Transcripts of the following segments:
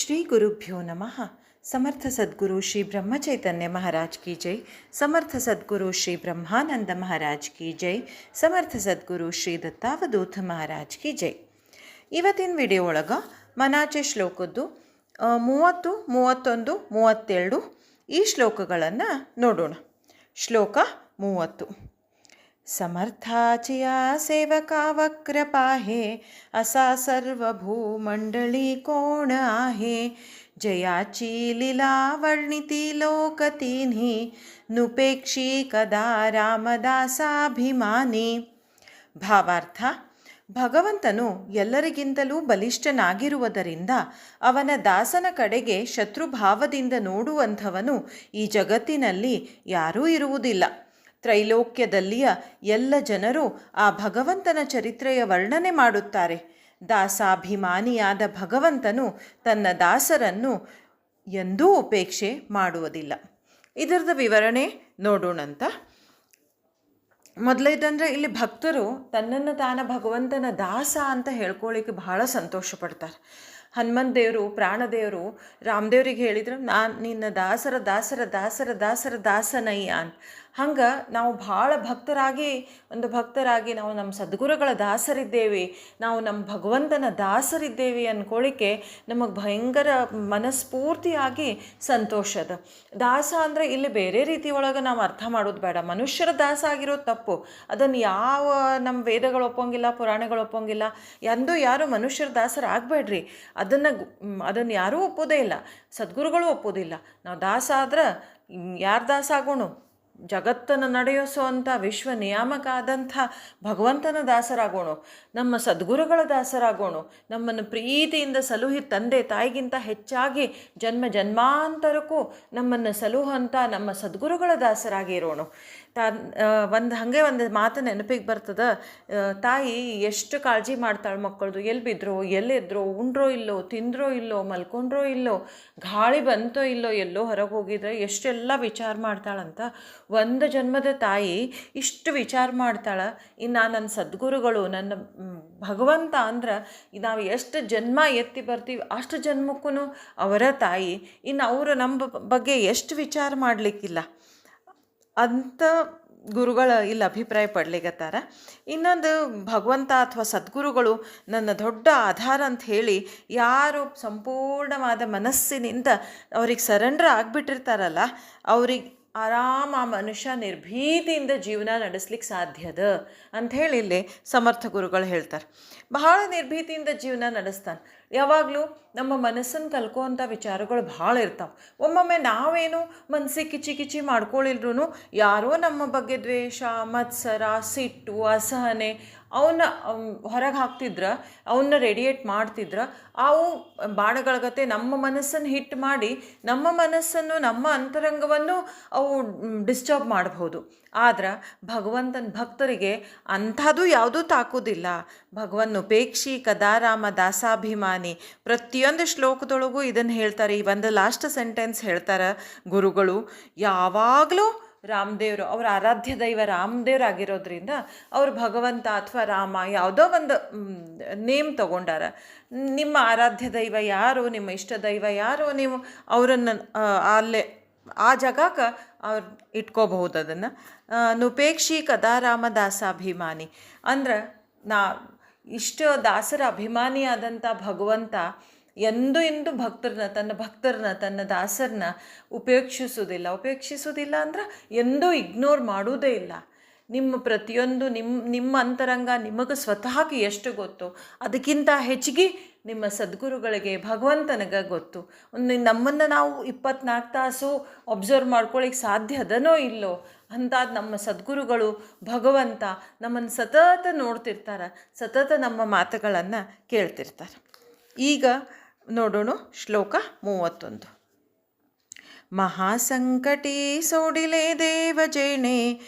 ಶ್ರೀ ಗುರುಭ್ಯೋ ನಮಃ. ಸಮರ್ಥ ಸದ್ಗುರು ಶ್ರೀ ಬ್ರಹ್ಮಚೈತನ್ಯ ಮಹಾರಾಜ್ ಕಿ ಜೈ. ಸಮರ್ಥ ಸದ್ಗುರು ಶ್ರೀ ಬ್ರಹ್ಮಾನಂದ ಮಹಾರಾಜ್ ಕಿ ಜೈ. ಸಮರ್ಥ ಸದ್ಗುರು ಶ್ರೀ ದತ್ತಾವಧೂತ ಮಹಾರಾಜ್ ಕಿ ಜೈ. ಇವತ್ತಿನ ವಿಡಿಯೋ ಒಳಗೆ ಮನಾಚೆ ಶ್ಲೋಕದ್ದು 30, 31, 32 ಈ ಶ್ಲೋಕಗಳನ್ನು ನೋಡೋಣ. ಶ್ಲೋಕ 30. समर्थाचिया सेवका वक्रपाहे असा सर्वभूमंडळी कोण आहे. जयाची लीला वर्णिती लोकतीन्ही नुपेक्षी कदा ರಾಮದಾಸಾಭಿಮಾನಿ. ಭಾವಾರ್ಥ: ಭಗವಂತನು ಎಲ್ಲರಿಗಿಂತಲೂ ಬಲಿಷ್ಠನಾಗಿರುವುದರಿಂದ ಅವನ ದಾಸನ ಕಡೆಗೆ ಶತ್ರುಭಾವದಿಂದ ನೋಡುವಂಥವನು ಈ ಜಗತ್ತಿನಲ್ಲಿ ಯಾರೂ ಇರುವುದಿಲ್ಲ. ತ್ರೈಲೋಕ್ಯದಲ್ಲಿಯ ಎಲ್ಲ ಜನರು ಆ ಭಗವಂತನ ಚರಿತ್ರೆಯ ವರ್ಣನೆ ಮಾಡುತ್ತಾರೆ. ದಾಸಾಭಿಮಾನಿಯಾದ ಭಗವಂತನು ತನ್ನ ದಾಸರನ್ನು ಎಂದೂ ಉಪೇಕ್ಷೆ ಮಾಡುವುದಿಲ್ಲ. ಇದರದ ವಿವರಣೆ ನೋಡೋಣಂತ. ಮೊದಲೇದಂದರೆ, ಇಲ್ಲಿ ಭಕ್ತರು ತನ್ನನ್ನು ತಾನ ಭಗವಂತನ ದಾಸ ಅಂತ ಹೇಳ್ಕೊಳ್ಳಿಕ್ಕೆ ಬಹಳ ಸಂತೋಷ ಪಡ್ತಾರೆ. ಹನುಮಂತ ದೇವರು, ಪ್ರಾಣದೇವರು ರಾಮದೇವ್ರಿಗೆ ಹೇಳಿದ್ರು, ನಾನು ನಿನ್ನ ದಾಸರ ದಾಸರ ದಾಸರ ದಾಸರ ದಾಸನಯ್ಯ ಅಂತ. ಹಂಗೆ ನಾವು ಭಾಳ ಭಕ್ತರಾಗಿ ನಾವು ನಮ್ಮ ಸದ್ಗುರುಗಳ ದಾಸರಿದ್ದೇವೆ, ನಾವು ನಮ್ಮ ಭಗವಂತನ ದಾಸರಿದ್ದೇವೆ ಅಂದ್ಕೊಳ್ಳಿಕ್ಕೆ ನಮಗೆ ಭಯಂಕರ ಮನಸ್ಫೂರ್ತಿಯಾಗಿ ಸಂತೋಷದ. ದಾಸ ಅಂದರೆ ಇಲ್ಲಿ ಬೇರೆ ರೀತಿ ಒಳಗೆ ನಾವು ಅರ್ಥ ಮಾಡೋದು ಬೇಡ. ಮನುಷ್ಯರ ದಾಸ ಆಗಿರೋದು ತಪ್ಪು. ಅದನ್ನು ಯಾವ ನಮ್ಮ ವೇದಗಳು ಒಪ್ಪೋಂಗಿಲ್ಲ, ಪುರಾಣಗಳು ಒಪ್ಪೋಂಗಿಲ್ಲ. ಎಂದೂ ಯಾರು ಮನುಷ್ಯರ ದಾಸರು ಆಗಬೇಡ್ರಿ. ಅದನ್ನು ಯಾರೂ ಒಪ್ಪೋದೇ ಇಲ್ಲ, ಸದ್ಗುರುಗಳು ಒಪ್ಪೋದಿಲ್ಲ. ನಾವು ದಾಸ ಆದ್ರೆ ಯಾರು ದಾಸ ಆಗೋಣ? ಜಗತ್ತನ್ನು ನಡೆಯೋಸೋ ಅಂಥ ವಿಶ್ವ ನಿಯಾಮಕ ಆದಂಥ ಭಗವಂತನ ದಾಸರಾಗೋಣ, ನಮ್ಮ ಸದ್ಗುರುಗಳ ದಾಸರಾಗೋಣ. ನಮ್ಮನ್ನು ಪ್ರೀತಿಯಿಂದ ಸಲುಹಿ ತಂದೆ ತಾಯಿಗಿಂತ ಹೆಚ್ಚಾಗಿ ಜನ್ಮ ಜನ್ಮಾಂತರಕ್ಕೂ ನಮ್ಮನ್ನು ಸಲುಹಂಥ ನಮ್ಮ ಸದ್ಗುರುಗಳ ದಾಸರಾಗಿರೋಣ. ಒಂದು ಮಾತು ನೆನಪಿಗೆ ಬರ್ತದೆ. ತಾಯಿ ಎಷ್ಟು ಕಾಳಜಿ ಮಾಡ್ತಾಳೆ ಮಕ್ಕಳದು. ಎಲ್ಲಿ ಬಿದ್ರೋ, ಎಲ್ಲಿದ್ರೋ, ಉಂಡ್ರೋ ಇಲ್ಲೋ, ತಿಂದ್ರೋ ಇಲ್ಲೋ, ಮಲ್ಕೊಂಡ್ರೋ ಇಲ್ಲೋ, ಗಾಳಿ ಬಂತೋ ಇಲ್ಲೋ, ಎಲ್ಲೋ ಹೊರಗೆ ಹೋಗಿದ್ರೆ ಎಷ್ಟೆಲ್ಲ ವಿಚಾರ ಮಾಡ್ತಾಳಂತ. ಒಂದು ಜನ್ಮದ ತಾಯಿ ಇಷ್ಟು ವಿಚಾರ ಮಾಡ್ತಾಳೆ. ಇನ್ನು ನನ್ನ ಸದ್ಗುರುಗಳು, ನನ್ನ ಭಗವಂತ ಅಂದ್ರೆ ನಾವು ಎಷ್ಟು ಜನ್ಮ ಎತ್ತಿ ಬರ್ತೀವಿ ಅಷ್ಟು ಜನ್ಮಕ್ಕೂ ಅವರ ತಾಯಿ. ಇನ್ನು ಅವರು ನಮ್ಮ ಬಗ್ಗೆ ಎಷ್ಟು ವಿಚಾರ ಮಾಡಲಿಕ್ಕಿಲ್ಲ ಅಂತ ಗುರುಗಳ ಇಲ್ಲಿ ಅಭಿಪ್ರಾಯ ಪಡ್ಲಿಕತ್ತಾರ. ಇನ್ನೊಂದು, ಭಗವಂತ ಅಥವಾ ಸದ್ಗುರುಗಳು ನನ್ನ ದೊಡ್ಡ ಆಧಾರ ಅಂತ ಹೇಳಿ ಯಾರು ಸಂಪೂರ್ಣವಾದ ಮನಸ್ಸಿನಿಂದ ಅವ್ರಿಗೆ ಸರೆಂಡರ್ ಆಗಿಬಿಟ್ಟಿರ್ತಾರಲ್ಲ, ಅವ್ರಿಗೆ ಆರಾಮ ಆ ಮನುಷ್ಯ ನಿರ್ಭೀತಿಯಿಂದ ಜೀವನ ನಡೆಸ್ಲಿಕ್ಕೆ ಸಾಧ್ಯದ ಅಂಥೇಳಿ ಇಲ್ಲಿ ಸಮರ್ಥ ಗುರುಗಳು ಹೇಳ್ತಾರೆ. ಬಹಳ ನಿರ್ಭೀತಿಯಿಂದ ಜೀವನ ನಡೆಸ್ತಾನೆ. ಯಾವಾಗಲೂ ನಮ್ಮ ಮನಸ್ಸನ್ನು ಕಲ್ಕೋವಂಥ ವಿಚಾರಗಳು ಭಾಳ ಇರ್ತಾವೆ. ಒಮ್ಮೊಮ್ಮೆ ನಾವೇನು ಮನಸ್ಸಿಗೆ ಕಿಚಿ ಮಾಡ್ಕೊಳ್ಳಿಲ್ರೂ ಯಾರೋ ನಮ್ಮ ಬಗ್ಗೆ ದ್ವೇಷ, ಮತ್ಸರ, ಸಿಟ್ಟು, ಅಸಹನೆ ಅವನ್ನ ಹೊರಗೆ ಹಾಕ್ತಿದ್ರೆ, ಅವನ್ನ ರೇಡಿಯೇಟ್ ಮಾಡ್ತಿದ್ರೆ, ಅವು ಬಾಣಗಳ ಗತೆ ನಮ್ಮ ಮನಸ್ಸನ್ನು ಹಿಟ್ ಮಾಡಿ ನಮ್ಮ ಮನಸ್ಸನ್ನು, ನಮ್ಮ ಅಂತರಂಗವನ್ನು ಅವು ಡಿಸ್ಟರ್ಬ್ ಮಾಡ್ಬೋದು. ಆದ್ರೆ ಭಗವಂತನ ಭಕ್ತರಿಗೆ ಅಂಥದ್ದು ಯಾವುದೂ ತಾಕೋದಿಲ್ಲ. ಭಗವನ್ ಉಪೇಕ್ಷಿ ಕದಾ ರಾಮ ದಾಸಾಭಿಮಾನಿ. ಪ್ರತಿಯೊಂದು ಶ್ಲೋಕದೊಳಗೂ ಇದನ್ನು ಹೇಳ್ತಾರೆ. ಈ ಒಂದು ಲಾಸ್ಟ್ ಸೆಂಟೆನ್ಸ್ ಹೇಳ್ತಾರೆ ಗುರುಗಳು. ಯಾವಾಗಲೂ ರಾಮದೇವರು, ಅವರ ಆರಾಧ್ಯ ದೈವ ರಾಮದೇವರಾಗಿರೋದ್ರಿಂದ ಅವರು ಭಗವಂತ ಅಥವಾ ರಾಮ ಯಾವುದೋ ಒಂದು ನೇಮ್ ತಗೊಂಡಾರ. ನಿಮ್ಮ ಆರಾಧ್ಯ ದೈವ ಯಾರು, ನಿಮ್ಮ ಇಷ್ಟ ದೈವ ಯಾರು, ನೀವು ಅವರನ್ನು ಅಲ್ಲೇ ಆ ಜಾಗಕ್ಕೆ ಅವ್ರು ಇಟ್ಕೋಬಹುದು. ಅದನ್ನು ನುಪೇಕ್ಷಿ ಕದಾ ರಾಮದಾಸಾಭಿಮಾನಿ ಅಂದ್ರೆ, ಇಷ್ಟ ದಾಸರ ಅಭಿಮಾನಿಯಾದಂಥ ಭಗವಂತ ಎಂದೂ ಭಕ್ತರನ್ನ ತನ್ನ ದಾಸರನ್ನ ಉಪೇಕ್ಷಿಸೋದಿಲ್ಲ ಅಂದ್ರೆ ಎಂದೂ ಇಗ್ನೋರ್ ಮಾಡೋದೇ ಇಲ್ಲ. ನಿಮ್ಮ ಪ್ರತಿಯೊಂದು ನಿಮ್ಮ ಅಂತರಂಗ ನಿಮಗೆ ಸ್ವತಃಕ್ಕೆ ಎಷ್ಟು ಗೊತ್ತು, ಅದಕ್ಕಿಂತ ಹೆಚ್ಚಿಗೆ ನಿಮ್ಮ ಸದ್ಗುರುಗಳಿಗೆ, ಭಗವಂತನಿಗೆ ಗೊತ್ತು. ನಮ್ಮನ್ನು ನಾವು 24 ತಾಸು ಒಬ್ಸರ್ವ್ ಮಾಡ್ಕೊಳ್ಳಿಕ್ಕೆ ಸಾಧ್ಯ ಅದನೋ ಇಲ್ಲೋ ಅಂತಾದ ನಮ್ಮ ಸದ್ಗುರುಗಳು, ಭಗವಂತ ನಮ್ಮನ್ನು ಸತತ ನೋಡ್ತಿರ್ತಾರೆ, ಸತತ ನಮ್ಮ ಮಾತುಗಳನ್ನು ಕೇಳ್ತಿರ್ತಾರೆ. ಈಗ ನೋಡೋಣ ಶ್ಲೋಕ 31. ಮಹಾಸಂಕಟಿ ಸೋಡಿಲೆ ದೇವಜೇಣೆ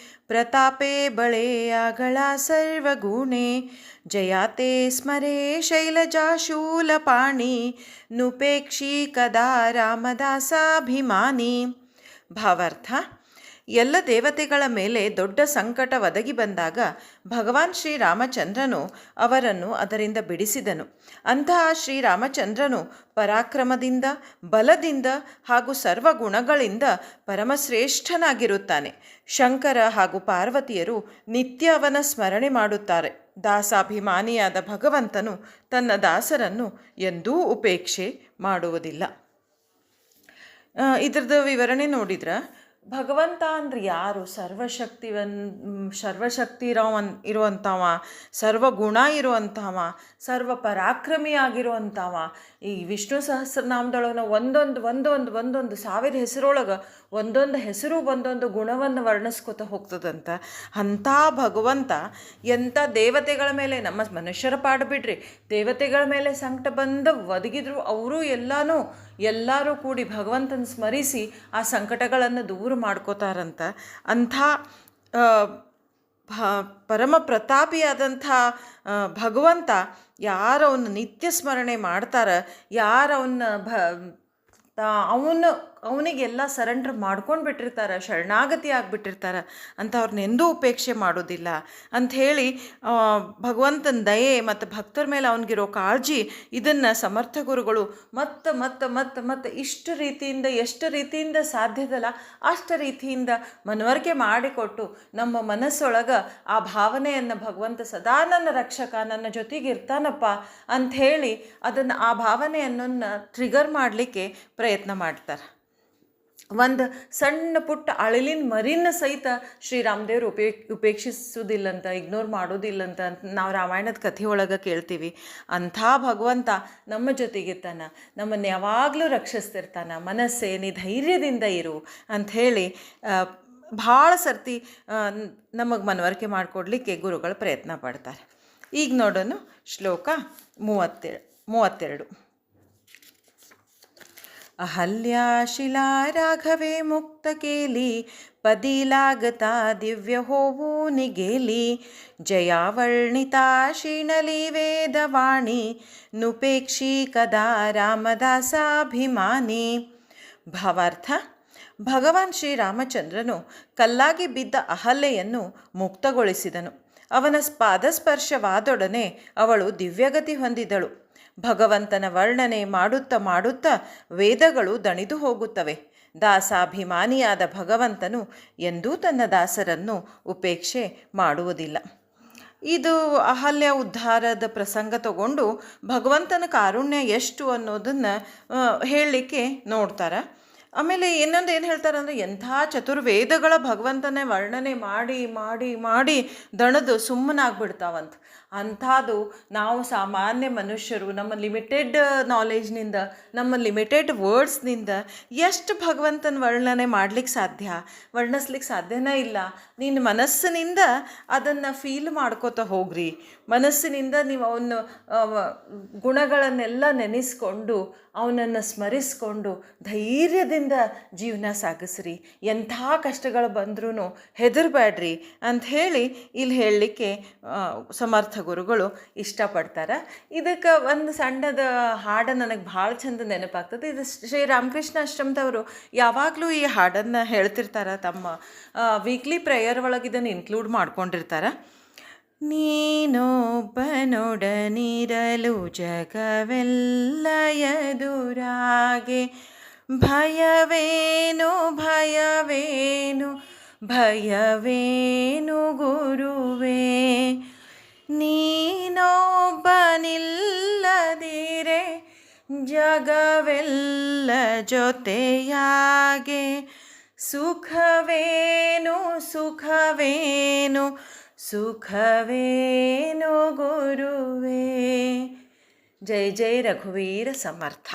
ಪ್ರತಾಪೆ ಬಳೆ ಆಗಳ ಸರ್ವಗುಣೆ ಜಯಾತೆ ಸ್ಮರೆ ಶೈಲಜಾಶೂಲಪಾಣಿ ನುಪೇಕ್ಷಿ ಕದಾ ರಾಮದಾಸಾಭಿಮಾನಿ. ಭಾವಾರ್ಥ: ಎಲ್ಲ ದೇವತೆಗಳ ಮೇಲೆ ದೊಡ್ಡ ಸಂಕಟ ಒದಗಿ ಬಂದಾಗ ಭಗವಾನ್ ಶ್ರೀರಾಮಚಂದ್ರನು ಅವರನ್ನು ಅದರಿಂದ ಬಿಡಿಸಿದನು. ಅಂತಹ ಶ್ರೀರಾಮಚಂದ್ರನು ಪರಾಕ್ರಮದಿಂದ, ಬಲದಿಂದ ಹಾಗೂ ಸರ್ವಗುಣಗಳಿಂದ ಪರಮಶ್ರೇಷ್ಠನಾಗಿರುತ್ತಾನೆ. ಶಂಕರ ಹಾಗೂ ಪಾರ್ವತಿಯರು ನಿತ್ಯ ಅವನ ಸ್ಮರಣೆ ಮಾಡುತ್ತಾರೆ. ದಾಸಾಭಿಮಾನಿಯಾದ ಭಗವಂತನು ತನ್ನ ದಾಸರನ್ನು ಎಂದೂ ಉಪೇಕ್ಷೆ ಮಾಡುವುದಿಲ್ಲ. ಇದ್ರದ್ದು ವಿವರಣೆ ನೋಡಿದ್ರೆ ಭಗವಂತ ಅಂದ್ರೆ ಯಾರು? ಸರ್ವಶಕ್ತಿ ಇರುವಂಥವ, ಸರ್ವಗುಣ ಇರುವಂಥವ, ಸರ್ವ ಪರಾಕ್ರಮಿಯಾಗಿರುವಂಥವ. ಈ ವಿಷ್ಣು ಸಹಸ್ರನಾಮದೊಳಗೆ ನಾವು ಒಂದೊಂದು 1000 ಹೆಸರೊಳಗೆ ಒಂದೊಂದು ಹೆಸರು ಒಂದೊಂದು ಗುಣವನ್ನು ವರ್ಣಿಸ್ಕೊತ ಹೋಗ್ತದಂತ. ಅಂಥ ಭಗವಂತ ಎಂಥ ದೇವತೆಗಳ ಮೇಲೆ, ನಮ್ಮ ಮನುಷ್ಯರ ಪಾಡು ಬಿಡ್ರಿ, ದೇವತೆಗಳ ಮೇಲೆ ಸಂಕಟ ಬಂದು ಒದಗಿದ್ರು ಅವರು ಎಲ್ಲರೂ ಕೂಡಿ ಭಗವಂತನ ಸ್ಮರಿಸಿ ಆ ಸಂಕಟಗಳನ್ನು ದೂರ ಮಾಡ್ಕೋತಾರಂತ. ಅಂಥ ಪರಮ ಪ್ರತಾಪಿಯಾದಂಥ ಭಗವಂತ ಯಾರವನ್ನ ನಿತ್ಯ ಸ್ಮರಣೆ ಮಾಡ್ತಾರೆ, ಅವನಿಗೆಲ್ಲ ಸರೆಂಡರ್ ಮಾಡ್ಕೊಂಡು ಬಿಟ್ಟಿರ್ತಾರೆ, ಶರಣಾಗತಿ ಆಗಿಬಿಟ್ಟಿರ್ತಾರೆ ಅಂತ ಅವ್ರನ್ನೆಂದೂ ಉಪೇಕ್ಷೆ ಮಾಡೋದಿಲ್ಲ ಅಂಥೇಳಿ ಭಗವಂತನ ದಯೆ ಮತ್ತು ಭಕ್ತರ ಮೇಲೆ ಅವನಿಗಿರೋ ಕಾಳಜಿ, ಇದನ್ನು ಸಮರ್ಥ ಗುರುಗಳು ಮತ್ತೆ ಎಷ್ಟು ರೀತಿಯಿಂದ ಸಾಧ್ಯದಲ್ಲ ಅಷ್ಟು ರೀತಿಯಿಂದ ಮನವರಿಕೆ ಮಾಡಿಕೊಟ್ಟು ನಮ್ಮ ಮನಸ್ಸೊಳಗೆ ಆ ಭಾವನೆಯನ್ನು ಭಗವಂತ ಸದಾ ನನ್ನ ರಕ್ಷಕ, ನನ್ನ ಜೊತೆಗೆ ಇರ್ತಾನಪ್ಪ ಅಂಥೇಳಿ ಆ ಭಾವನೆಯನ್ನು ಟ್ರಿಗರ್ ಮಾಡಲಿಕ್ಕೆ ಪ್ರಯತ್ನ ಮಾಡ್ತಾರೆ. ಒಂದು ಸಣ್ಣ ಪುಟ್ಟ ಅಳಿಲಿನ ಮರಿನ ಸಹಿತ ಶ್ರೀರಾಮದೇವರು ಉಪೇಕ್ಷಿಸೋದಿಲ್ಲಂತ, ಇಗ್ನೋರ್ ಮಾಡೋದಿಲ್ಲಂತ ನಾವು ರಾಮಾಯಣದ ಕಥೆಯೊಳಗೆ ಕೇಳ್ತೀವಿ. ಅಂಥ ಭಗವಂತ ನಮ್ಮ ಜೊತೆಗಿರ್ತಾನೆ, ನಮ್ಮನ್ನು ಯಾವಾಗಲೂ ರಕ್ಷಿಸ್ತಿರ್ತಾನೆ. ಮನಸ್ಸೇ ನೀ ಧೈರ್ಯದಿಂದ ಇರು ಅಂಥೇಳಿ ಭಾಳ ಸರ್ತಿ ನಮಗೆ ಮನವರಿಕೆ ಮಾಡಿಕೊಡ್ಲಿಕ್ಕೆ ಗುರುಗಳು ಪ್ರಯತ್ನ ಪಡ್ತಾರೆ. ಈಗ ನೋಡೋಣ ಶ್ಲೋಕ 32. ಅಹಲ್ಯಾ ಶಿಲಾ ರಾಘವೇ ಮುಕ್ತ ಕೇಲಿ, ಪದಿ लागता ದಿವ್ಯ ಹೋವು ನಿಗೇಲಿ, ಜಯಾವರ್ಣಿತಾ ಶೀಣಲಿ ವೇದವಾಣಿ, ನುಪೇಕ್ಷಿ ಕದಾ ರಾಮದಾಸಾಭಿಮಾನಿ. ಭಾವಾರ್ಥ: ಭಗವಾನ್ ಶ್ರೀರಾಮಚಂದ್ರನು ಕಲ್ಲಾಗಿ ಬಿದ್ದ ಅಹಲ್ಯೆಯನ್ನು ಮುಕ್ತಗೊಳಿಸಿದನು. ಅವನ ಪಾದಸ್ಪರ್ಶವಾದೊಡನೆ ಅವಳು ದಿವ್ಯಗತಿ ಹೊಂದಿದಳು. ಭಗವಂತನ ವರ್ಣನೆ ಮಾಡುತ್ತಾ ವೇದಗಳು ದಣಿದು ಹೋಗುತ್ತವೆ. ದಾಸಾಭಿಮಾನಿಯಾದ ಭಗವಂತನು ಎಂದೂ ತನ್ನ ದಾಸರನ್ನು ಉಪೇಕ್ಷೆ ಮಾಡುವುದಿಲ್ಲ. ಇದು ಅಹಲ್ಯ ಉದ್ಧಾರದ ಪ್ರಸಂಗ ತಗೊಂಡು ಭಗವಂತನ ಕಾರುಣ್ಯ ಎಷ್ಟು ಅನ್ನೋದನ್ನು ಹೇಳಲಿಕ್ಕೆ ನೋಡ್ತಾರೆ. ಆಮೇಲೆ ಇನ್ನೊಂದು ಏನು ಹೇಳ್ತಾರೆ ಅಂದರೆ, ಎಂಥ ಚತುರ್ವೇದಗಳ ಭಗವಂತನೇ ವರ್ಣನೆ ಮಾಡಿ ದಣದು ಸುಮ್ಮನಾಗ್ಬಿಡ್ತಾವಂತ. ಅಂಥದ್ದು ನಾವು ಸಾಮಾನ್ಯ ಮನುಷ್ಯರು ನಮ್ಮ ಲಿಮಿಟೆಡ್ ನಾಲೆಜ್ನಿಂದ, ನಮ್ಮ ಲಿಮಿಟೆಡ್ ವರ್ಡ್ಸ್ನಿಂದ ಎಷ್ಟು ಭಗವಂತನ ವರ್ಣನೆ ವರ್ಣಿಸ್ಲಿಕ್ಕೆ ಸಾಧ್ಯನೇ ಇಲ್ಲ. ನಿನ್ನ ಮನಸ್ಸಿನಿಂದ ಅದನ್ನು ಫೀಲ್ ಮಾಡ್ಕೋತ ಹೋಗ್ರಿ. ಮನಸ್ಸಿನಿಂದ ನೀವು ಅವನ ಗುಣಗಳನ್ನೆಲ್ಲ ನೆನೆಸ್ಕೊಂಡು ಅವನನ್ನು ಸ್ಮರಿಸ್ಕೊಂಡು ಧೈರ್ಯದಿಂದ ಜೀವನ ಸಾಗಿಸ್ರಿ. ಎಂಥ ಕಷ್ಟಗಳು ಬಂದ್ರೂ ಹೆದರಬೇಡ್ರಿ ಅಂಥೇಳಿ ಇಲ್ಲಿ ಹೇಳಲಿಕ್ಕೆ ಸಮರ್ಥ ಗುರುಗಳು ಇಷ್ಟಪಡ್ತಾರೆ. ಇದಕ್ಕೆ ಒಂದು ಸಣ್ಣದ ಹಾಡು ನನಗೆ ಭಾಳ ಚಂದ ನೆನಪಾಗ್ತದೆ. ಇದು ಶ್ರೀ ರಾಮಕೃಷ್ಣ ಆಶ್ರಮದವರು ಯಾವಾಗಲೂ ಈ ಹಾಡನ್ನು ಹೇಳ್ತಿರ್ತಾರೆ. ತಮ್ಮ ವೀಕ್ಲಿ ಪ್ರೇಯರ್ ಒಳಗೆ ಇದನ್ನು ಇನ್ಕ್ಲೂಡ್ ಮಾಡ್ಕೊಂಡಿರ್ತಾರೆ. ನೀನೊಬ್ಬನೊಡನಿರಲು ಜಗವೆಲ್ಲ ಎದುರಾಗೆ, ಭಯವೇನು ಗುರುವೇ, ನೀನೊಬ್ಬನಿಲ್ಲದಿರೆ ಜಗವೆಲ್ಲ ಜೊತೆಯಾಗೆ, ಸುಖವೇನು ಗುರುವೇ. ಜೈ ಜೈ ರಘುವೀರ ಸಮರ್ಥ.